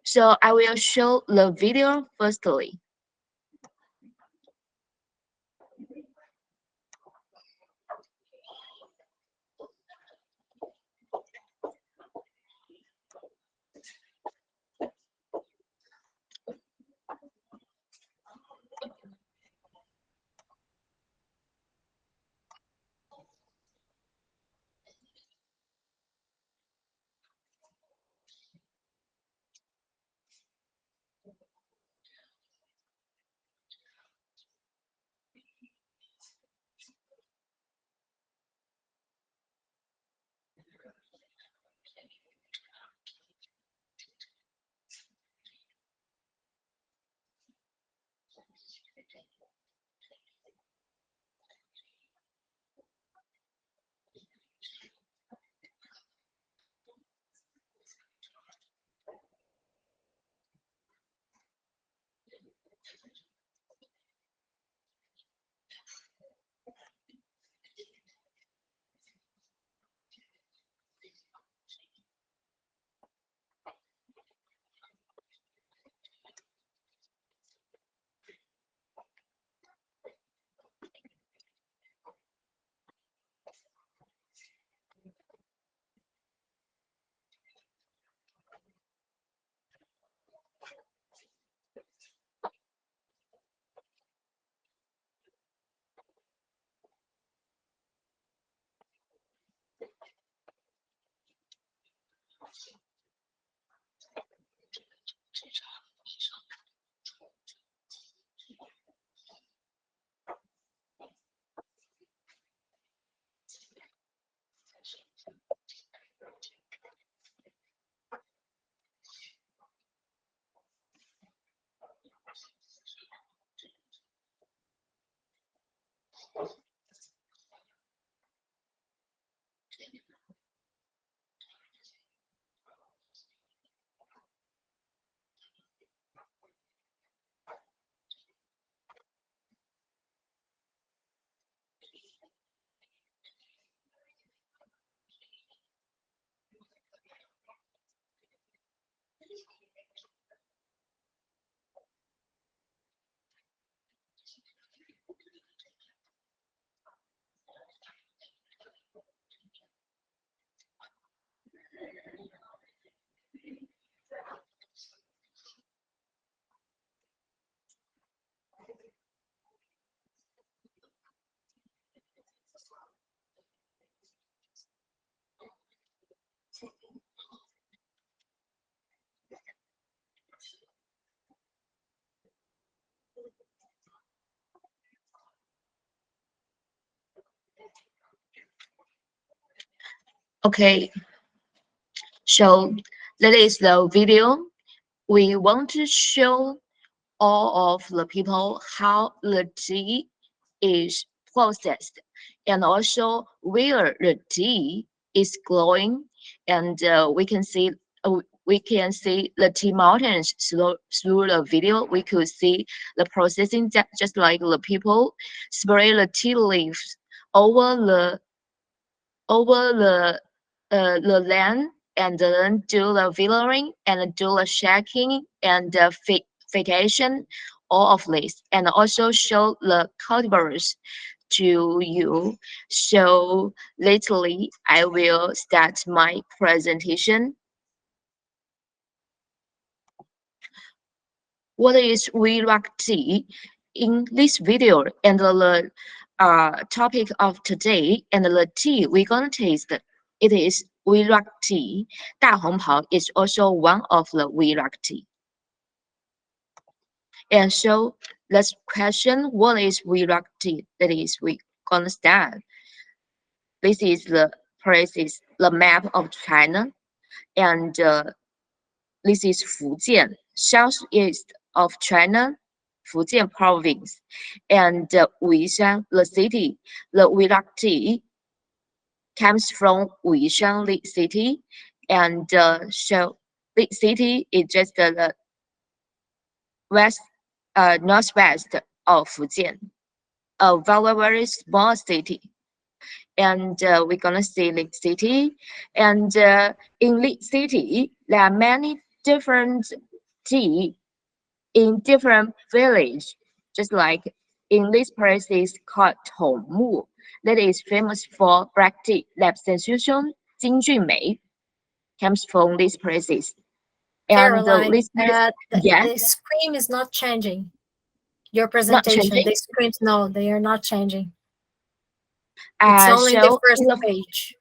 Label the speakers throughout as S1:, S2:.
S1: So I will show the video firstly. Okay, so that is the video. We want to show all of the people how the tea is processed and also where the tea is growing, and we can see the tea mountains through the video. We could see the processing just like the people spray the tea leaves over the land, and then do the filtering and do the shaking and the filtration, all of this, and also show the cultivars to you. So lately I will start my presentation. What is wulong tea? In this video and the topic of today and the tea we're gonna taste, it is wulong tea. 大红袍 is also one of the wulong tea. And so let's question what is wulong tea. That is, we gonna start. This is the places, the map of China, and this is Fujian, southeast of China, Fujian province, and Wuyi Shan, the city. The wulong tea comes from Wuyi Shan city, and so the city is just the northwest of Fujian, a very very small city. And we're gonna see the city, and in the city there are many different tea in different village, just like in this place is called Tongmu, that is famous for black tea. L'abstention, 金骏眉 comes from these places. And the
S2: Caroline,
S1: listeners, yes,
S2: the screen is not changing. Your
S1: not
S2: presentation,
S1: changing.
S2: the screens, no, they are not changing. It's only the
S1: So
S2: first page.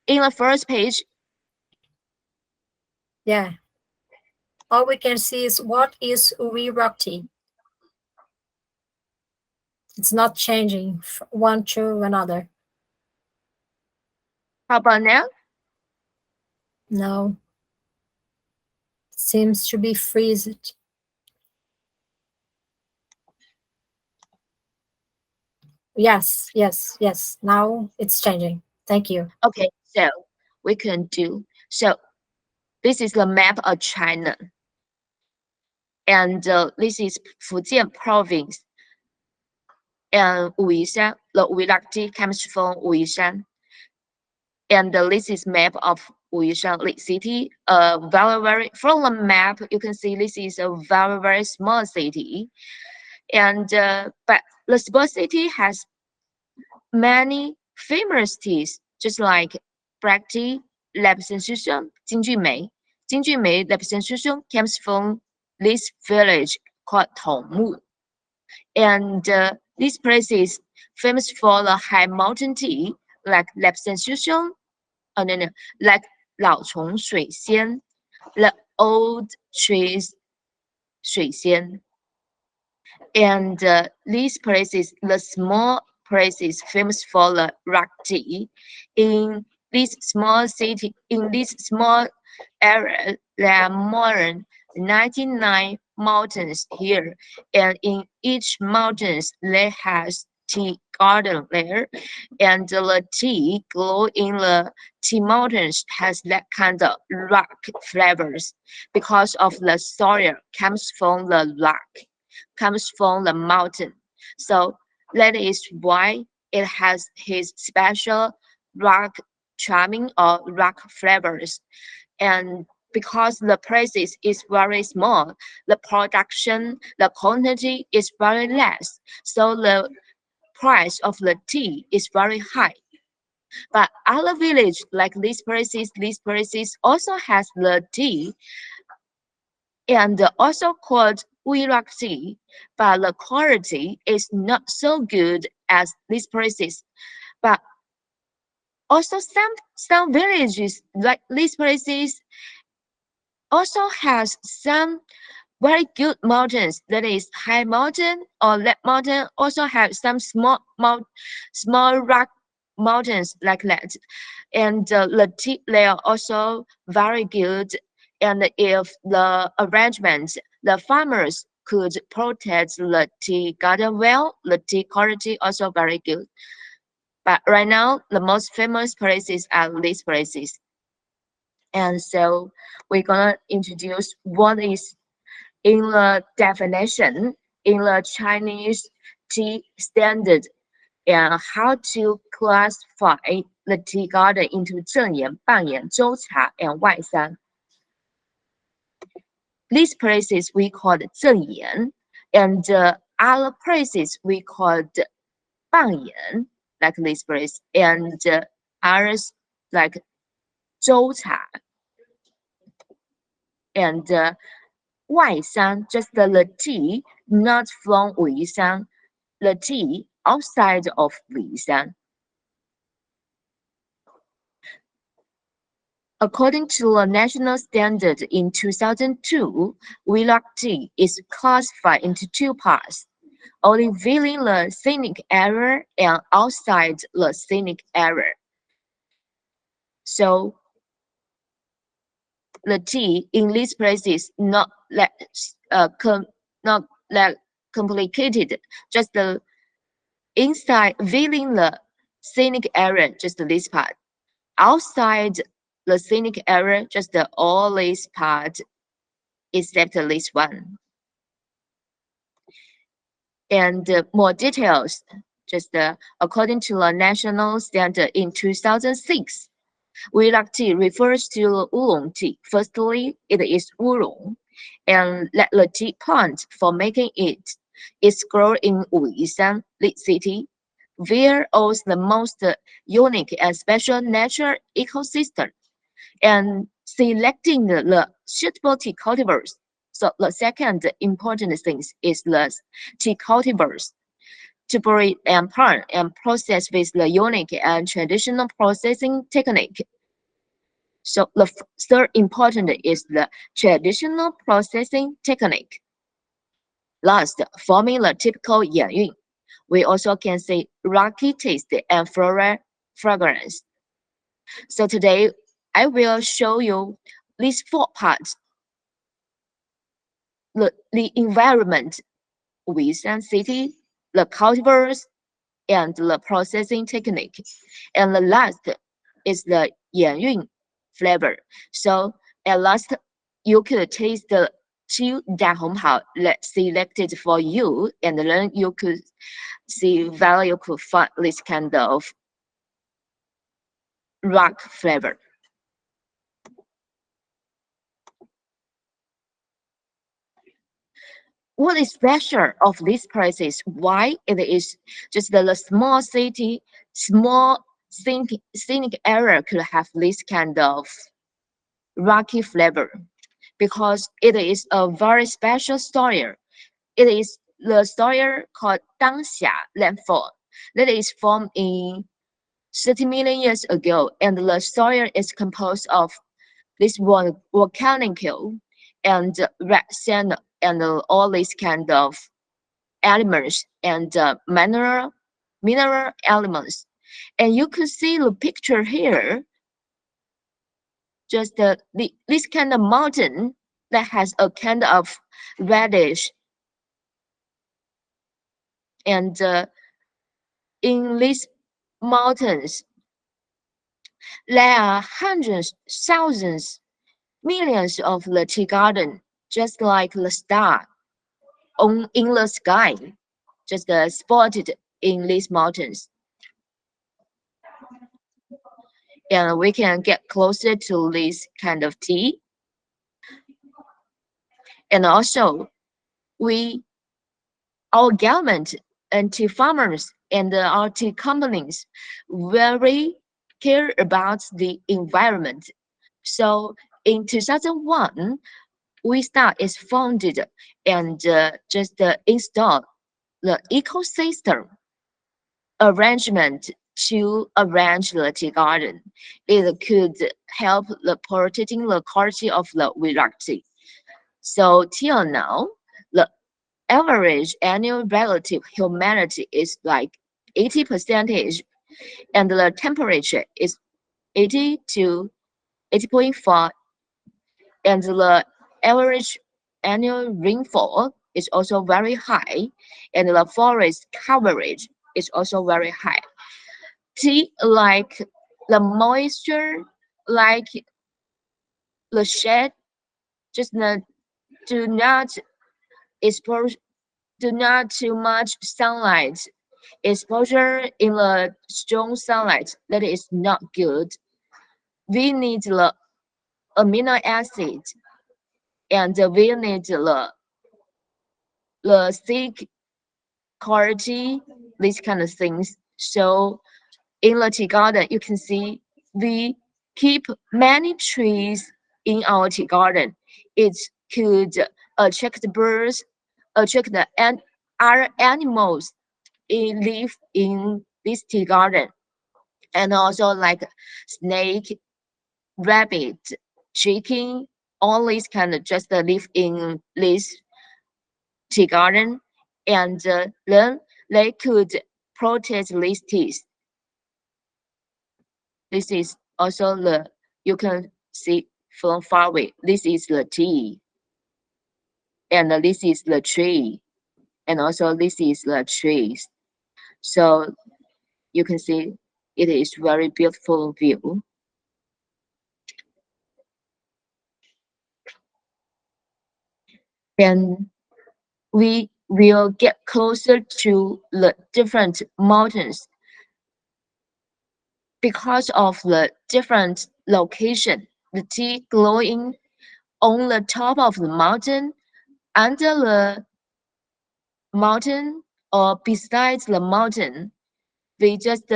S1: in the first page,
S2: Yeah. All we can see is what is Wuyi tea. It's not changing one to another.
S1: how about now?
S2: No. Seems to be freezed. Yes, yes, yes. Now it's changing. Thank you.
S1: Okay, so we can do, so this is the map of China. And this is Fujian province. And Wuyi Shan, the Wuyi tea comes from Wuyi Shan. And this is map of Wuyi Shan city. Very from the map you can see this is a very small city. And but the small city has many famous teas, just like black tea, l'abstention, 金骏眉. 金骏眉 l'abstention comes from this village called Tongmu. And this place is famous for the high mountain tea, like l'abstention, no, like 老丛水仙, the old trees 水仙. And these places, the small places famous for the rock tea. In this small city, in this small area, there are more than 99 mountains here, and in each mountains there has tea garden there, and the tea grow in the tea mountains has that kind of rock flavors because of the soil comes from the rock, comes from the mountain. So that is why it has his special rock charming or rock flavors. And because the prices is very small, the production, the quantity is very less. So the price of the tea is very high. But other village like these places also has the tea and also called Wuyi tea, but the quality is not so good as these places. But also some villages like these places also has some very good mountains, that is high mountain or that mountain also have some small rock mountains like that. And the tea they are also very good. And if the arrangement, the farmers could protect the tea garden well, the tea quality also very good. But right now, the most famous places are these places. And so we're gonna introduce what is in the definition in the Chinese tea standard and how to classify the tea garden into 正岩、半岩、周茶 and 外山. These places we call 正岩 and other places we call 半岩 like this place and others like 周茶 and 外山 just the tea not from Wuyi Shan, the tea outside of Wuyi Shan. According to a national standard in 2002, Wuyi tea is classified into two parts, only within the scenic area and outside the scenic area. So the tea in these places not that complicated, just the inside within the scenic area, just this part. Outside the scenic area, just all this part except this one. And more details, just according to the national standard in 2006, Wulong tea refers to wulong tea. Firstly, it is wulong, and the tea plant for making it is grown in Wuyi Shan city, where owns the most unique and special natural ecosystem, and selecting the suitable tea cultivars. So the second important thing is the tea cultivars to breed and plant and process with the unique and traditional processing technique. So the third important is the traditional processing technique. Last, forming the typical 眼韵. We also can say rocky taste and floral fragrance. So today I will show you these four parts. The environment, Wuyi Shan city, the cultivars, and the processing technique. And the last is the 眼韵 flavor. So at last, you could taste the two that let's select it for you, and then you could see whether you could find this kind of rock flavor. What is special of this place is why it is just the small city, small scenic area could have this kind of rocky flavor, because it is a very special story. It is the story called 当下 landfall that is formed in 30 million years ago, and the story is composed of this volcanic hill and red sand and all these kind of elements and mineral elements. And you can see the picture here, just this kind of mountain that has a kind of reddish, and in these mountains there are hundreds, thousands, millions of the tea garden, just like the star in the sky, just spotted in these mountains. And we can get closer to this kind of tea. And also, our government and tea farmers and our tea companies very care about the environment. So in 2001, Wuyi Star is founded and just installed the ecosystem arrangement to arrange the tea garden. It could help the protecting the quality of the Wuyi tea. So till now, the average annual relative humidity is like 80%, and the temperature is 80 to 80.4, and the average annual rainfall is also very high, and the forest coverage is also very high. Tea, like the moisture, like the shade, just do not expose, do not too much sunlight. Exposure in the strong sunlight, that is not good. We need the amino acid, and we need the thick quality, these kind of things. So in the tea garden, you can see we keep many trees in our tea garden. It could attract the birds, attract the other animals live in this tea garden, and also like snake, rabbit, chicken, all these kind of just live in this tea garden, and then they could protect these teas. This is also you can see from far away. This is the tea, and this is the tree, and also this is the trees. So you can see it is very beautiful view. And we will get closer to the different mountains, because of the different location. The tea glowing on the top of the mountain, under the mountain, or besides the mountain. We just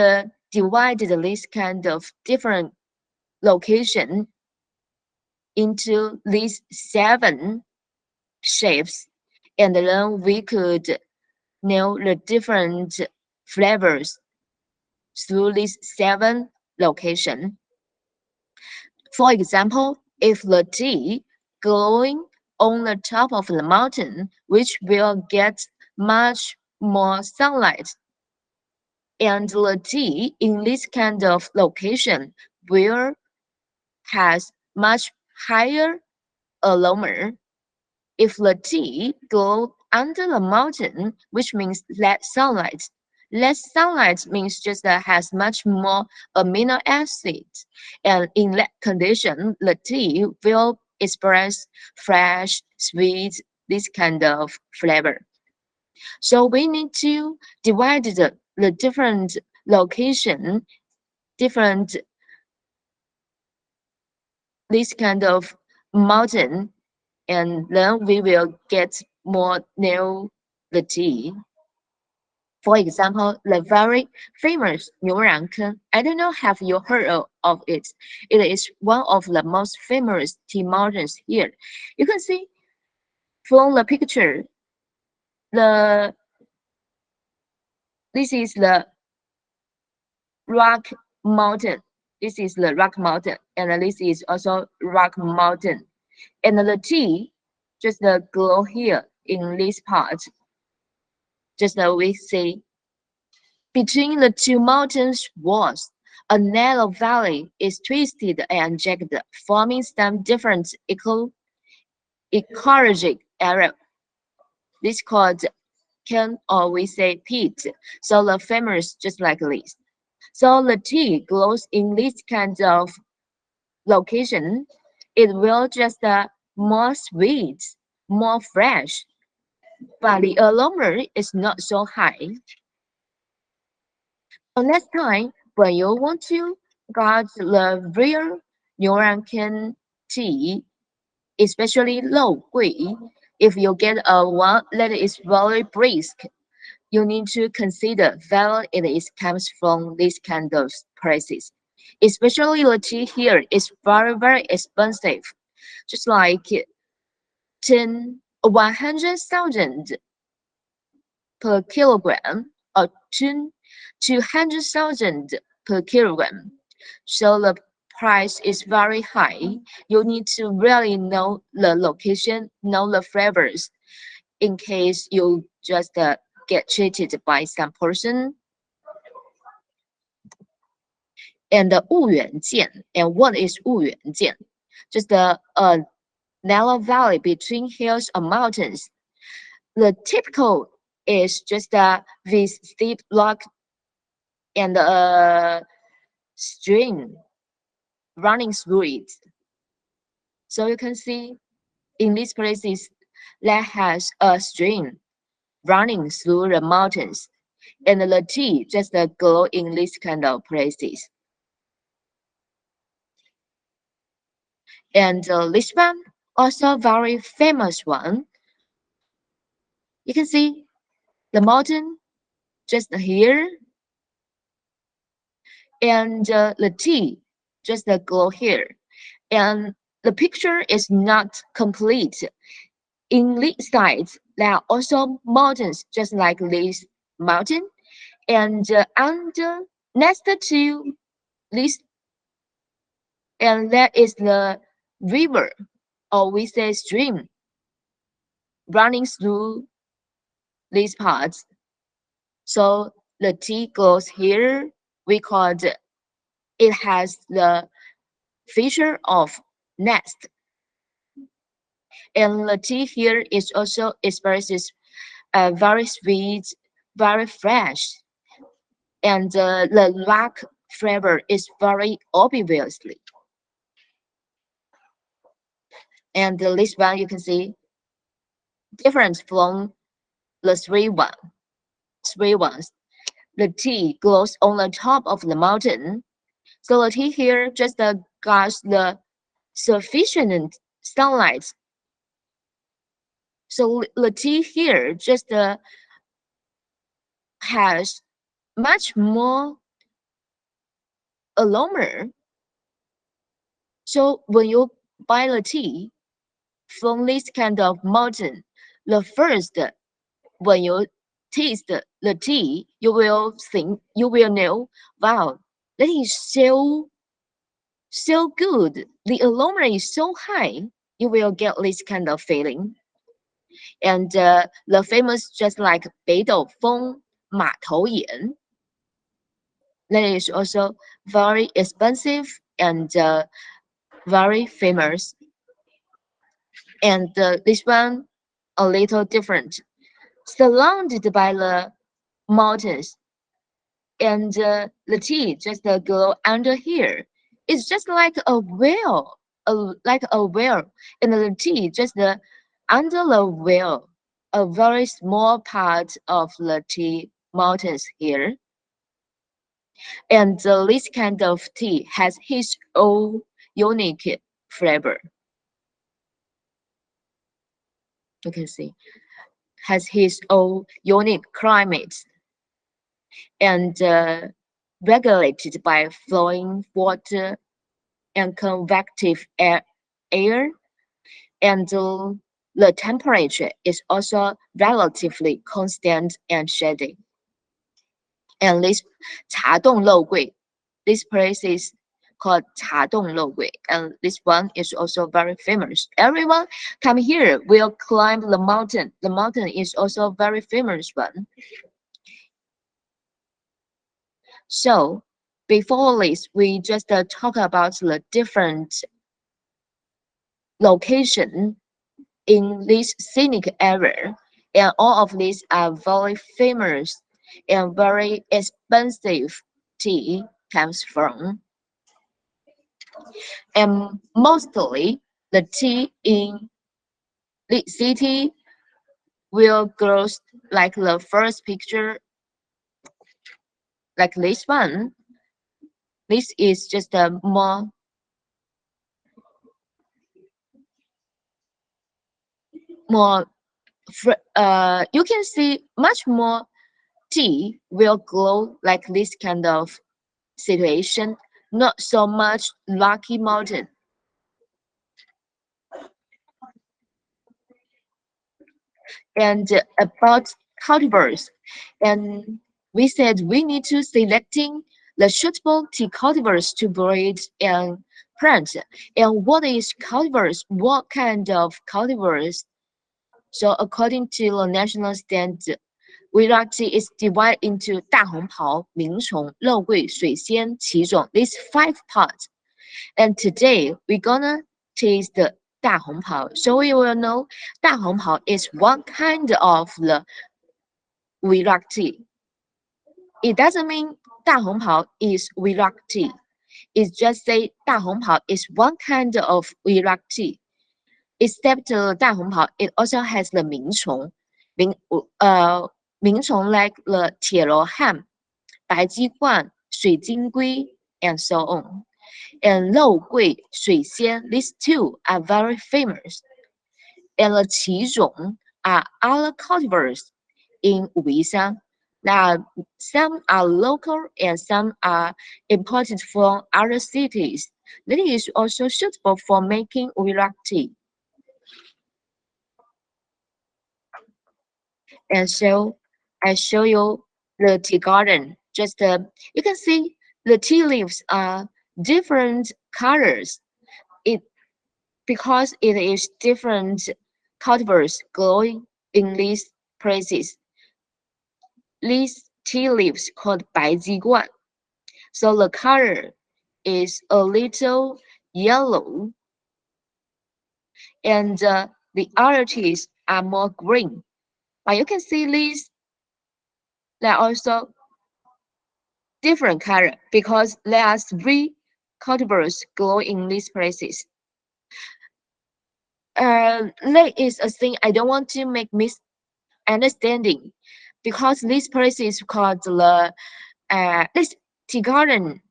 S1: divided this kind of different location into these 7 shapes, and then we could know the different flavors through these 7 locations. For example, if the tea glowing on the top of the mountain, which will get much more sunlight, and the tea in this kind of location will has much higher aroma. If the tea glow under the mountain, which means less sunlight means just that has much more amino acids, and in that condition, the tea will express fresh, sweet, this kind of flavor. So we need to divide the different location, different this kind of mountain, and then we will get more know the tea. For example, the very famous Niuranken. I don't know, have you heard of it? It is one of the most famous tea mountains here. You can see from the picture, this is the rock mountain. This is the rock mountain, and this is also rock mountain. And the tea just glow here in this part. Just we see between the 2 mountains walls, a narrow valley is twisted and jagged, forming some different ecologic area. This called can, or we say pit. So the famous just like this. So the tea glows in this kind of location. It will just more sweet, more fresh, but the aroma is not so high. So next time, when you want to get the real Niuranken tea, especially low Gui, if you get a one that is very brisk, you need to consider whether it is comes from this kind of places. Especially the tea here is very, very expensive. Just like 100,000 per kilogram, or 200,000 per kilogram. So the price is very high. You need to really know the location, know the flavors, in case you just get cheated by some person. And the 物远见, and what is 物远见? Just a narrow valley between hills or mountains. The typical is just this steep rock and a stream running through it. So you can see in these places that has a stream running through the mountains, and the tea just glow in these kind of places. And this one also very famous one. You can see the mountain just here, and the tea just glow here, and the picture is not complete. In these sides, there are also mountains just like this mountain, and under next to this, and that is the river, or we say stream, running through these parts. So the tea goes here. We call it has the feature of nest, and the tea here is also expresses very sweet, very fresh, and the rock flavor is very obviously. And this one you can see different from the three ones. The tea glows on the top of the mountain, So the tea here just got the sufficient sunlight. So the tea here just has much more aroma. So when you buy the tea from this kind of mountain, the first when you taste the tea, you will know, wow, that is so good. The aroma is so high. You will get this kind of feeling. And the famous just like 北斗风马头岩, that is also very expensive and very famous. And this one a little different, surrounded by the mountains, and the tea just go under here. It's just like a well, like a well, and the tea just under the well, a very small part of the tea mountains here. And this kind of tea has its own unique flavor. You can see has his own unique climate and regulated by flowing water and convective air, and the temperature is also relatively constant and steady. And this 茶洞肉桂, this place is called 茶洞肉桂, and this one is also very famous. Everyone come here will climb the mountain. The mountain is also very famous one. So before this, we just talk about the different location in this scenic area, and all of these are very famous and very expensive tea comes from. And mostly the tea in the city will grow like the first picture, like this one. This is just a more you can see much more tea will grow like this kind of situation, not so much Rocky Mountain. And about cultivars, and we said we need to selecting the suitable tea cultivars to breed and plant. And what is cultivars? What kind of cultivars? So according to the national standard, Wuyi tea is divided into 大红袍、明虫、肉桂、水仙、奇种, these 5 parts. And today we're gonna taste the 大红袍. So we will know 大红袍 is one kind of the Wuyi tea. It doesn't mean 大红袍 is Wuyi tea. It just say 大红袍 is one kind of Wuyi tea. Except 大红袍, it also has the 明虫. 明虫 like the 铁罗汉、白鸡冠、水晶龟 and so on. And 肉桂、水仙, these two are very famous. And the 奇种 are other cultivars in Wuyi Shan. Now, some are local and some are imported from other cities. That is also suitable for making Wuyi tea. And so I show you the tea garden. Just you can see the tea leaves are different colors. Because it is different cultivars growing in these places. These tea leaves called 白鸡冠. So the color is a little yellow, and the other teas are more green. But you can see these, they're also different color because there are 3 cultivars grow in these places. That is a thing I don't want to make misunderstanding, because this place is called the this tea garden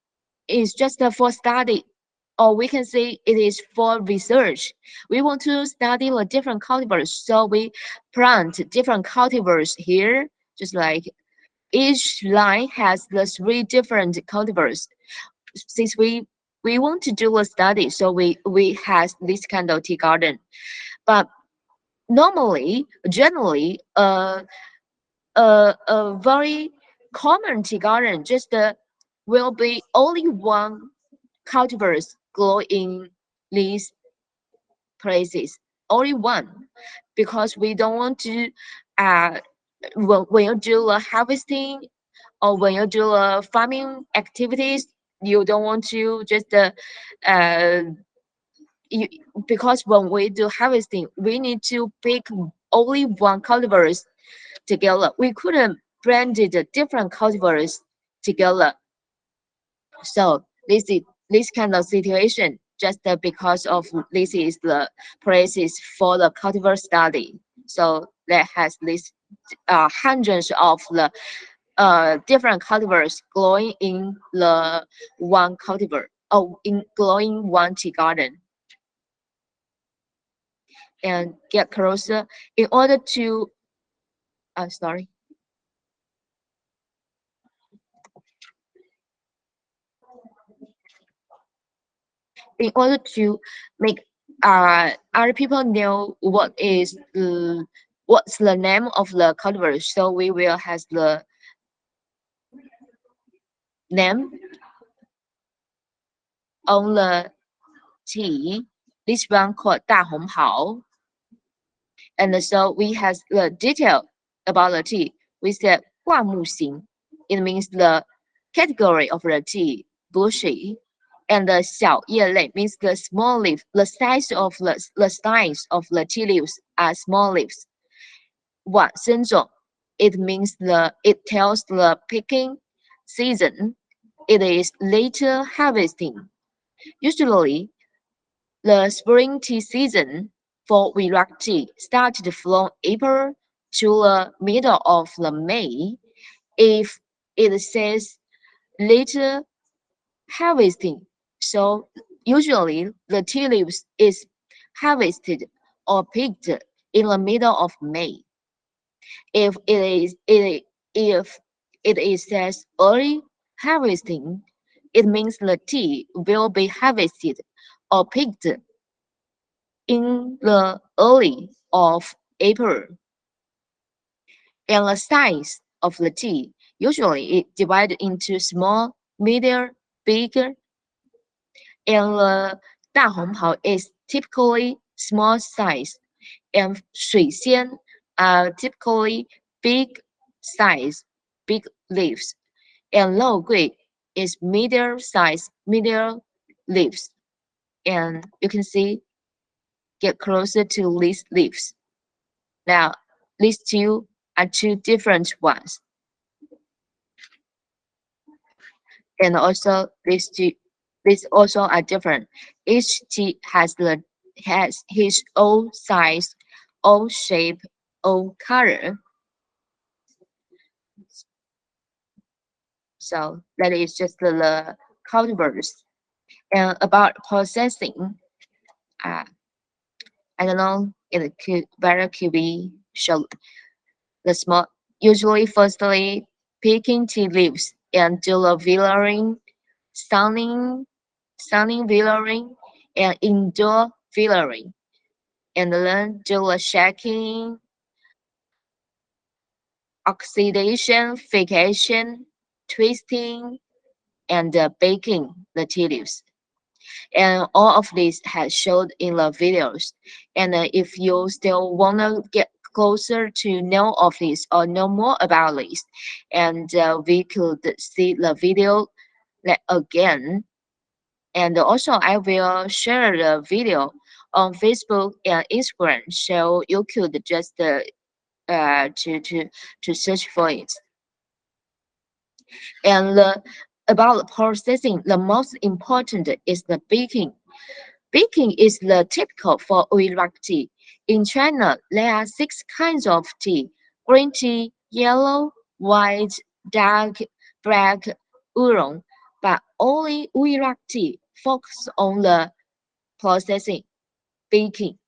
S1: is just for study, or we can say it is for research. We want to study the different cultivars, so we plant different cultivars here, just like each line has the 3 different cultivars. Since we want to do a study, so we has this kind of tea garden. But normally, generally, a very common tea garden just will be only one cultivars grow in these places, only one, because we don't want to when you do the harvesting or when you do farming activities, you don't want to just you, because when we do harvesting, we need to pick only one cultivars together. We couldn't blend the different cultivars together. So this kind of situation just because of this is the places for the cultivar study. So that has this hundreds of the different cultivars growing in the one cultivar, or in growing one tea garden. And get closer in order to sorry. In order to make other people know what's the name of the cultivar, so we will have the name on the tea. This one called 大红袍. And so we have the detail about the tea. We said 灌木型. It means the category of the tea, bushy. And the 小叶类 means the small leaf. The size of the tea leaves are small leaves. 晚生种, it means it tells the picking season. It is later harvesting. Usually, the spring tea season for Wuyi tea started from April to the middle of the May. If it says later harvesting, so usually the tea leaves is harvested or picked in the middle of May. If it says early harvesting, it means the tea will be harvested or picked in the early of April. And the size of the tea, usually it divided into small, medium, bigger. And the 大红袍 is typically small size. And 水仙are typically big size, big leaves. And 肉桂 is medium size, medium leaves. And you can see, get closer to these leaves. Now, these two are two different ones. And also these also are different. Each tea has his own size, own shape, own color. So that is just the cultivars. And about processing, I don't know, it could be shown. The small, usually firstly picking tea leaves and do the villaring, sunning villaring, and indoor villaring, and then do the shaking, oxidation, fixation, twisting, and baking the tea leaves. And all of this has showed in the videos. And if you still want to get closer to know of this or know more about this, and we could see the video again. And also I will share the video on Facebook and Instagram, so you could just to search for it. And about processing, the most important is the baking. Baking is the typical for Wuyi tea. In China, there are 6 kinds of tea: green tea, yellow, white, dark, black, oolong. But only Wuyi focus on the processing, baking.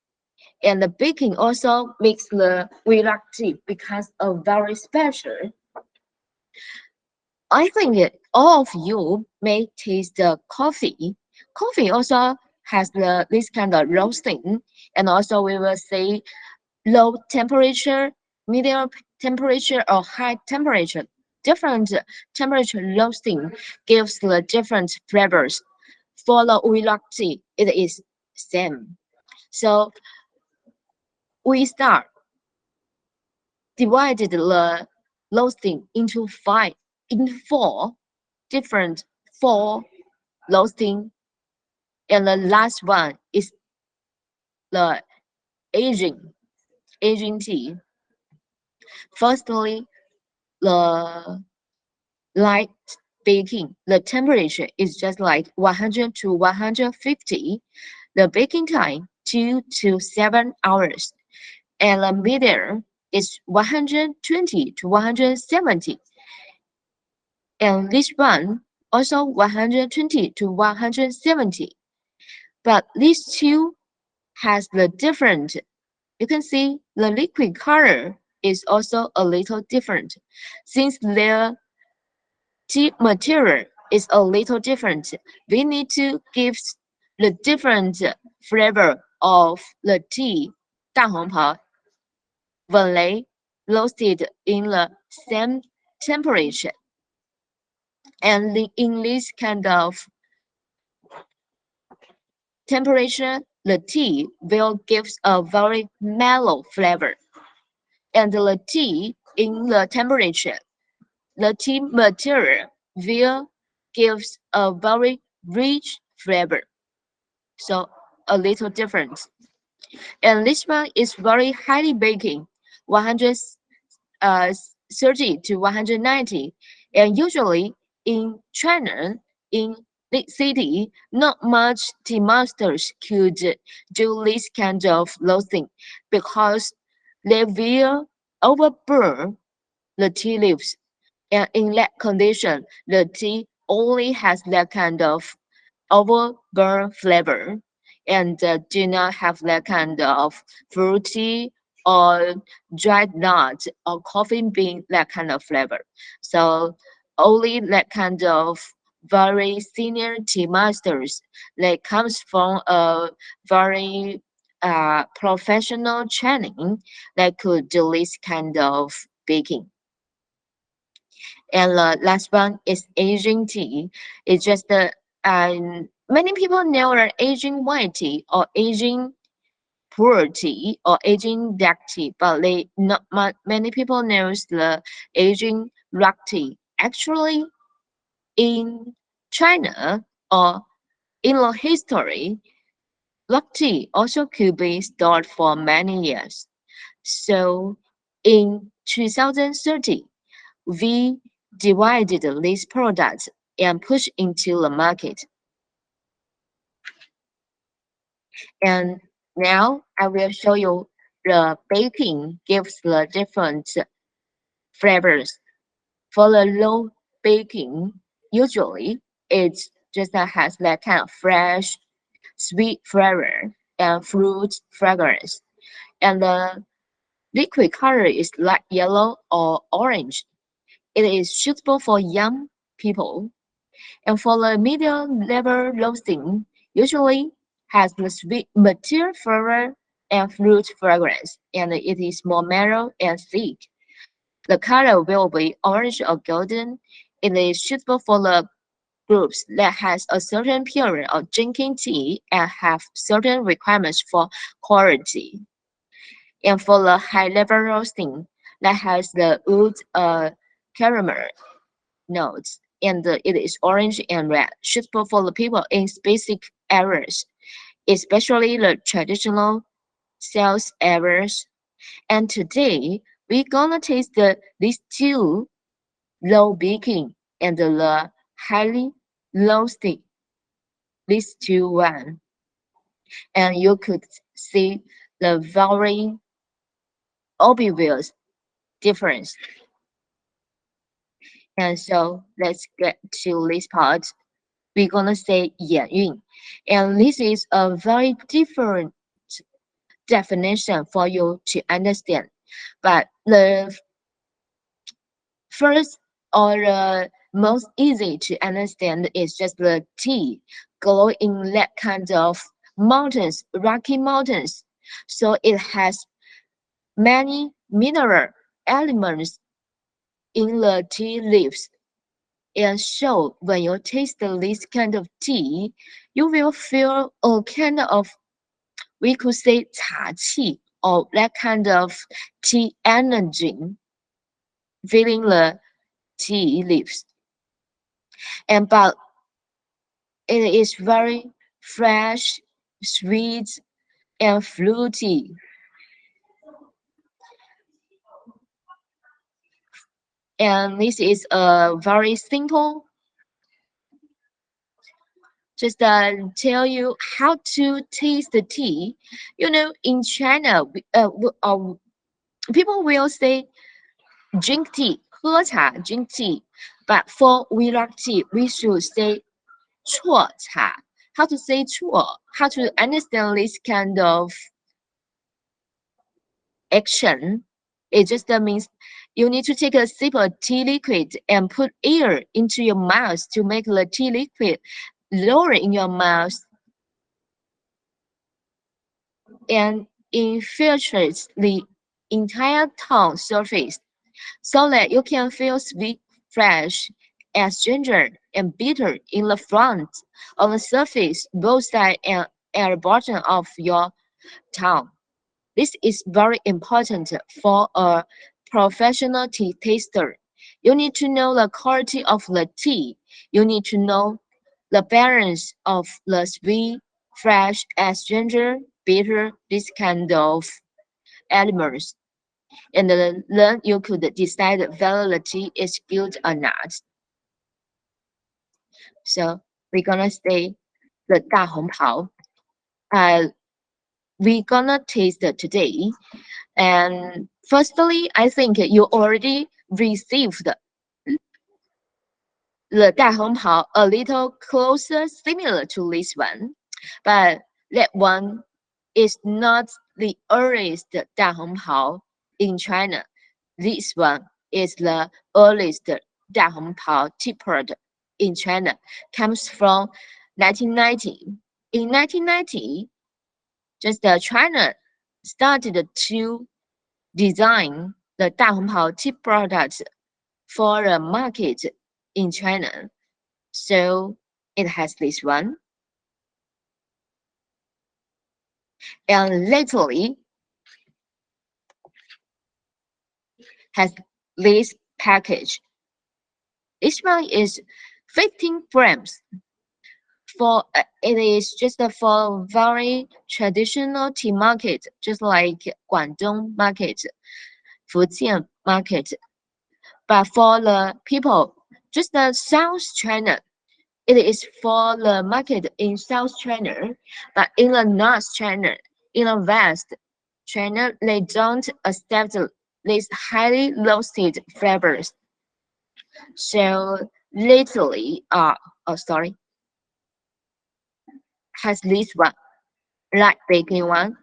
S1: And the baking also makes the Wuyi because of very special. I think all of you may taste the coffee. Coffee also has this kind of roasting, and also we will say low temperature, medium temperature, or high temperature. Different temperature roasting gives the different flavors. For the Wuyi it is same. So we start divided the roasting into four different four roasting, and the last one is the aging tea. Firstly, the light baking, the temperature is just like 100 to 150. The baking time 2 to 7 hours, and the medium is 120 to 170. And this one also 120 to 170. But these two has the different. You can see the liquid color is also a little different, since their tea material is a little different. We need to give the different flavor of the tea 大红袍 when they roasted in the same temperature. And in this kind of temperature, the tea will give a very mellow flavor. And the tea in the temperature, the tea material will give a very rich flavor. So a little different. And this one is very highly baking, 130 to 190. And usually in China, in big city, not much tea masters could do this kind of roasting because they will overburn the tea leaves. And in that condition, the tea only has that kind of overburn flavor and do not have that kind of fruity or dried nut or coffee bean that kind of flavor. So only that kind of very senior tea masters that comes from a very professional training that could do this kind of baking. And the last one is aging tea. It's just many people know the aging white tea or aging poor tea or aging dark tea, but many people knows the aging black tea. Actually, in China or in the history, black tea also could be stored for many years. So in 2030, we divided these products and pushed into the market. And now I will show you the baking gives the different flavors. For the low baking, usually it just has that kind of fresh, sweet flavor and fruit fragrance. And the liquid color is light yellow or orange. It is suitable for young people. And for the medium level roasting, usually has the sweet mature flavor and fruit fragrance, and it is more mellow and thick. The color will be orange or golden. It is suitable for the groups that has a certain period of drinking tea and have certain requirements for quality. And for the high level roasting, that has the wood caramel notes, and it is orange and red, suitable for the people in specific areas, especially the traditional sales areas. And today, we're gonna taste these two low baking and the highly roasting, these two one. And you could see the very obvious difference. And so let's get to this part. we're gonna say 眼韵, and this is a very different definition for you to understand. But the first or the most easy to understand is just the tea grow in that kind of mountains, rocky mountains. So it has many mineral elements in the tea leaves. And so when you taste this kind of tea, you will feel a kind of, we could say 茶气, or that kind of tea energy filling the tea leaves. And but it is very fresh, sweet, and fruity. And this is a very simple, just tell you how to taste the tea. You know, in China, people will say drink tea, 喝茶, drink tea. But for wulong tea, we should say 啜茶. How to say 啜? How to understand this kind of action? It just means you need to take a sip of tea liquid and put air into your mouth to make the tea liquid lower in your mouth and infiltrates the entire tongue surface so that you can feel sweet, fresh, astringent, and bitter in the front, on the surface, both sides, and at the bottom of your tongue. This is very important for a professional tea taster. You need to know the quality of the tea. You need to know the balance of the sweet, fresh, astringent, bitter, this kind of elements. And then you could decide whether the tea is good or not. So we're gonna say the 大红袍. We're gonna taste it today. And firstly, I think you already received the 大红袍 a little closer, similar to this one, but that one is not the earliest 大红袍 in China. This one is the earliest 大红袍 tea product in China, comes from 1990. In 1990, just China started to design the 大红袍 tea products for a market in China. So it has this one. And lately has this package. This one is 15 grams. For it is just for very traditional tea market, just like Guangdong market, Fujian market. But for the people, just the South China, it is for the market in South China. But in the North China, in the West China, they don't accept these highly roasted flavors. So lately, has this one, light baking one.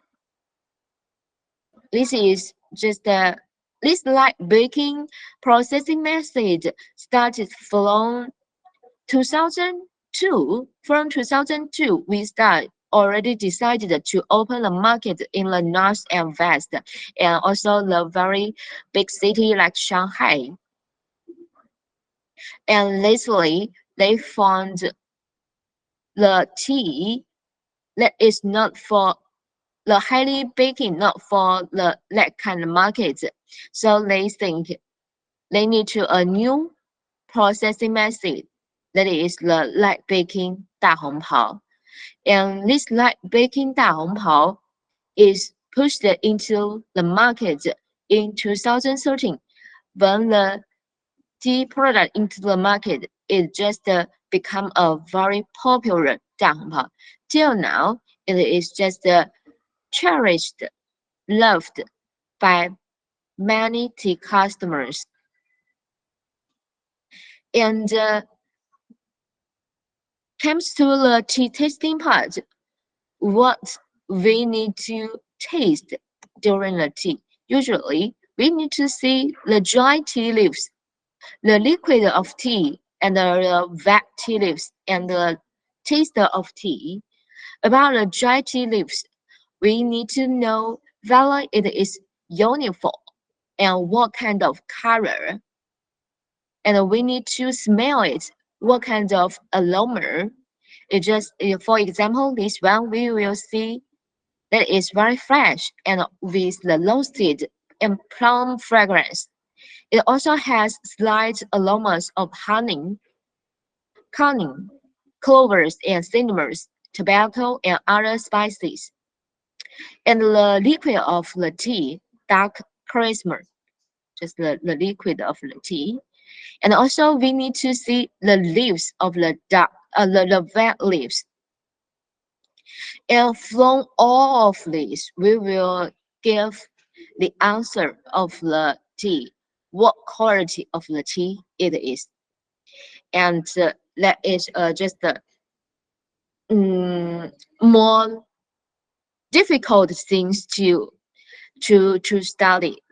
S1: This is just this light baking processing method started from 2002. From 2002, we already decided to open the market in the north and west, and also the very big city like Shanghai. And lately, they found the tea that is not for the highly baking, not for that kind of market. So they think they need to a new processing method that is the light baking 大红袍. And this light baking 大红袍 is pushed into the market in 2013 when the tea product into the market it just become a very popular 大红袍. Till now, it is just cherished, loved by many tea customers. And comes to the tea tasting part, what we need to taste during the tea. Usually, we need to see the dry tea leaves, the liquid of tea, and the wet tea leaves, and the taste of tea. About the dry tea leaves, we need to know whether it is uniform and what kind of color. And we need to smell it, what kind of aroma. For example, this one we will see that is very fresh and with the roasted and plum fragrance. It also has slight aromas of honey, clovers and cinnamon, tobacco and other spices. And the liquid of the tea, dark crisper, just the liquid of the tea. And also we need to see the leaves of the wet leaves. And from all of this, we will give the answer of the tea, what quality of the tea it is. And that is just more difficult things to study.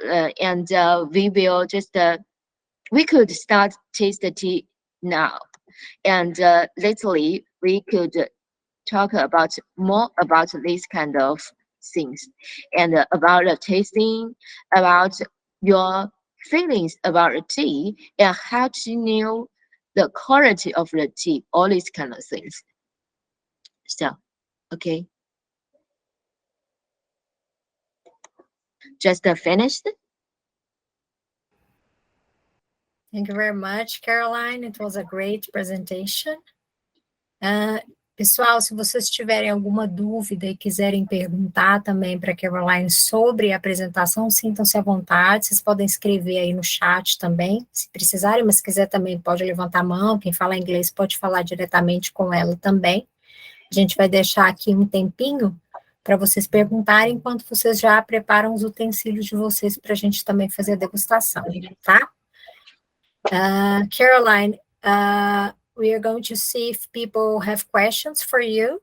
S1: And we will just we could start taste the tea now. And lately we could talk about more about these kind of things, and about the tasting, about your feelings about the tea, and how to know the quality of the tea, all these kind of things. So, okay. Just finished?
S2: Thank you very much, Caroline. It was a great presentation. Pessoal, se vocês tiverem alguma dúvida e quiserem perguntar também para a Caroline sobre a apresentação, sintam-se à vontade, vocês podem escrever aí no chat também, se precisarem, mas se quiser também pode levantar a mão, quem fala inglês pode falar diretamente com ela também. A gente vai deixar aqui um tempinho para vocês perguntarem, enquanto vocês já preparam os utensílios de vocês para a gente também fazer a degustação, tá? Caroline, we are going to see if people have questions for you,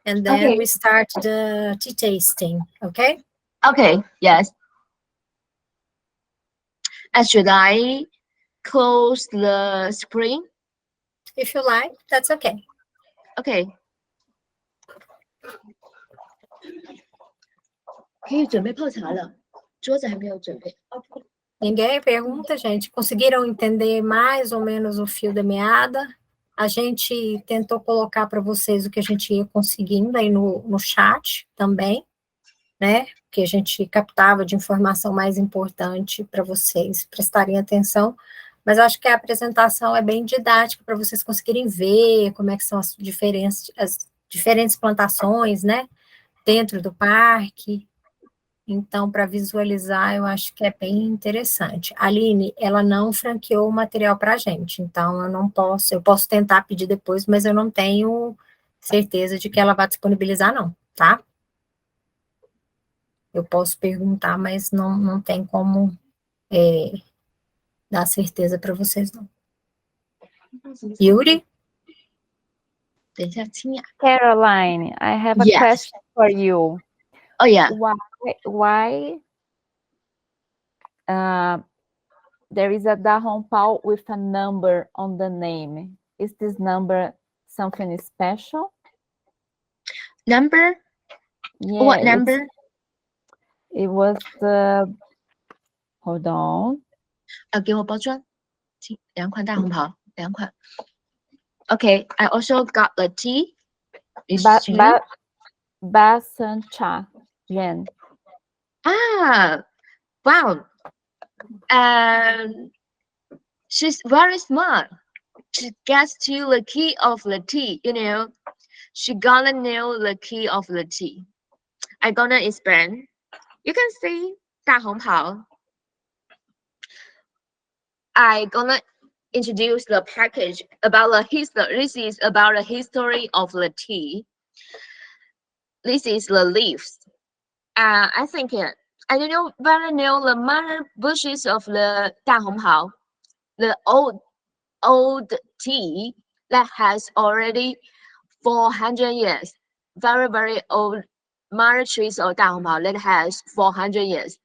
S2: and then
S1: Okay.
S2: we start the tea tasting, okay?
S1: Okay, yes. Should I close the screen?
S2: If you like, that's okay.
S1: Okay. 可以准备泡茶了，桌子还没有准备。
S2: Ninguém pergunta, gente. Conseguiram entender mais ou menos o fio da meada? A gente tentou colocar para vocês o que a gente ia conseguindo aí no chat também, né? Que a gente captava de informação mais importante para vocês prestarem atenção. Mas acho que a apresentação é bem didática para vocês conseguirem ver como é que são as diferentes plantações, né? Dentro do parque. Então, para visualizar, eu acho que é bem interessante. A Aline, ela não franqueou o material para a gente, então eu posso tentar pedir depois, mas eu não tenho certeza de que ela vai disponibilizar, não, tá? Eu posso perguntar, mas não tem como dar certeza para vocês, não. Yuri?
S3: Caroline, I have a
S1: Yes.
S3: question for you.
S1: Oh yeah.
S3: Why there is a da Hong Pao with a number on the name? Is this number something special?
S1: Number?
S3: Yeah,
S1: What number?
S3: It was the. Hold on.
S1: 给我包装，2款大红袍，2款。Okay, I also got the tea.
S3: Basan cha yen.
S1: Wow. She's very smart. She gets to the key of the tea, you know. She gonna know the key of the tea. I gonna explain. You can see 大红袍. I gonna introduce the package about the history. This is about the history of the tea. This is the leaves. I think I don't know whether you know the mother bushes of the 大红袍, the old tea. that has already 400 years. Very, very old mother trees or 大红袍 that has 400 years.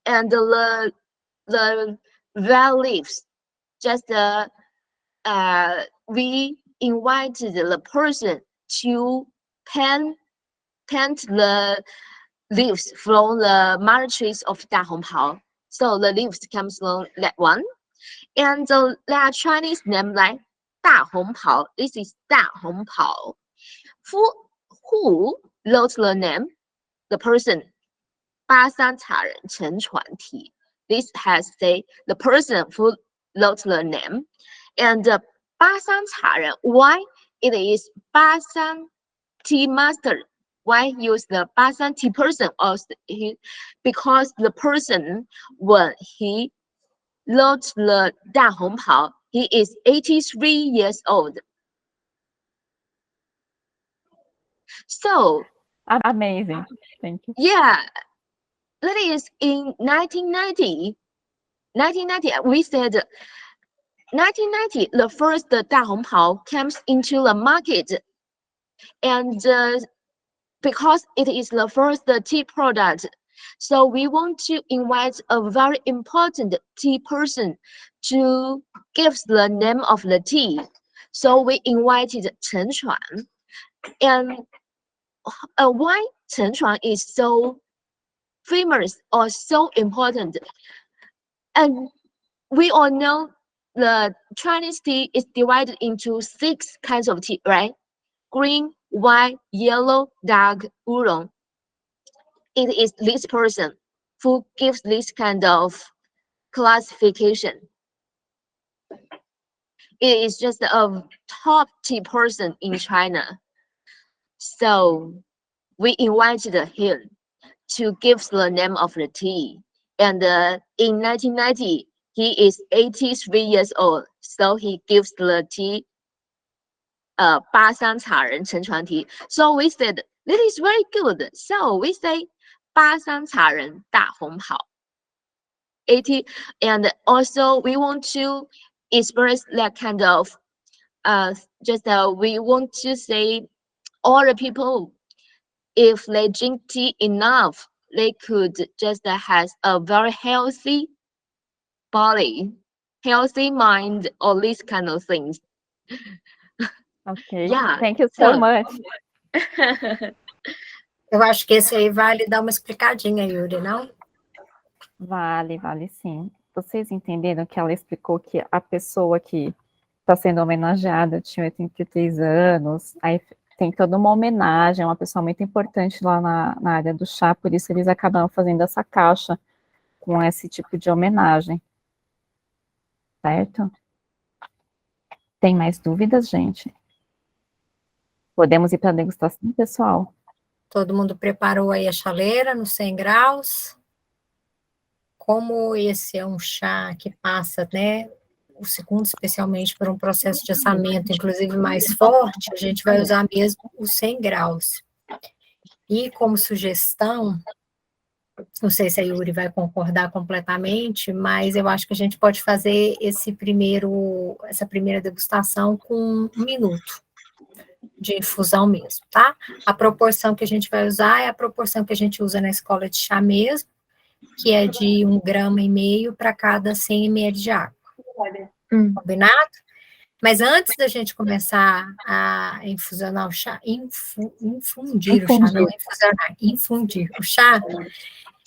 S1: And the red leaves, just we invited the person to paint the leaves from the mother trees of 大红袍. So the leaves comes from that one. And that Chinese name like 大红袍. This is 大红袍. Who wrote the name? The person. 巴桑茶人乘船体. This has say the person who wrote the name. And 巴桑茶人, why it is 巴桑 tea master? Why use the 巴桑 tea person? Because the person, when he wrote the 大红袍, he is 83 years old. So
S3: amazing. Thank you.
S1: Yeah, that is in 1990. We said 1990, the first 大红袍 comes into the market, and because it is the first tea product, so we want to invite a very important tea person to give the name of the tea. So we invited Chen Chuan. And why Chen Chuan is so famous or so important? And we all know the Chinese tea is divided into 6 kinds of tea, right? Green, white, yellow, dark, wulong. It is this person who gives this kind of classification. It is just a top tea person in China. So we invited him to give the name of the tea. And in 1990, he is 83 years old. So he gives the tea, 巴桑茶人乘船体. So we said, that is very good. So we say, 巴桑茶人大红袍. 80, and also we want to express that kind of, we want to say, all the people, if they drink tea enough, they could just have a very healthy body, healthy mind, all these kind of things.
S3: Okay.
S1: Yeah.
S3: Thank you so much.
S2: Eu acho que esse aí vale dar uma explicadinha, Yuri, não?
S3: Vale sim. Vocês entenderam que ela explicou que a pessoa que está sendo homenageada tinha 83 anos, aí tem toda uma homenagem, uma pessoa muito importante lá na área do chá, por isso eles acabam fazendo essa caixa com esse tipo de homenagem. Certo? Tem mais dúvidas, gente? Podemos ir para a degustação, pessoal?
S2: Todo mundo preparou aí a chaleira nos 100 graus. Como esse é um chá que passa, né, o segundo, especialmente por um processo de assamento, inclusive mais forte, a gente vai usar mesmo os 100 graus. E como sugestão, não sei se a Yuri vai concordar completamente, mas eu acho que a gente pode fazer essa primeira degustação com 1 minuto de infusão mesmo, tá? A proporção que a gente vai usar é a proporção que a gente usa na escola de chá mesmo, que é de 1,5 gramas para cada 100 ml de água. Combinado? Mas antes da gente começar a infusionar o chá, infundir o chá,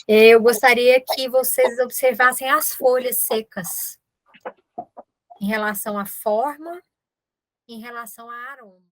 S2: eu gostaria que vocês observassem as folhas secas em relação à forma, em relação ao aroma.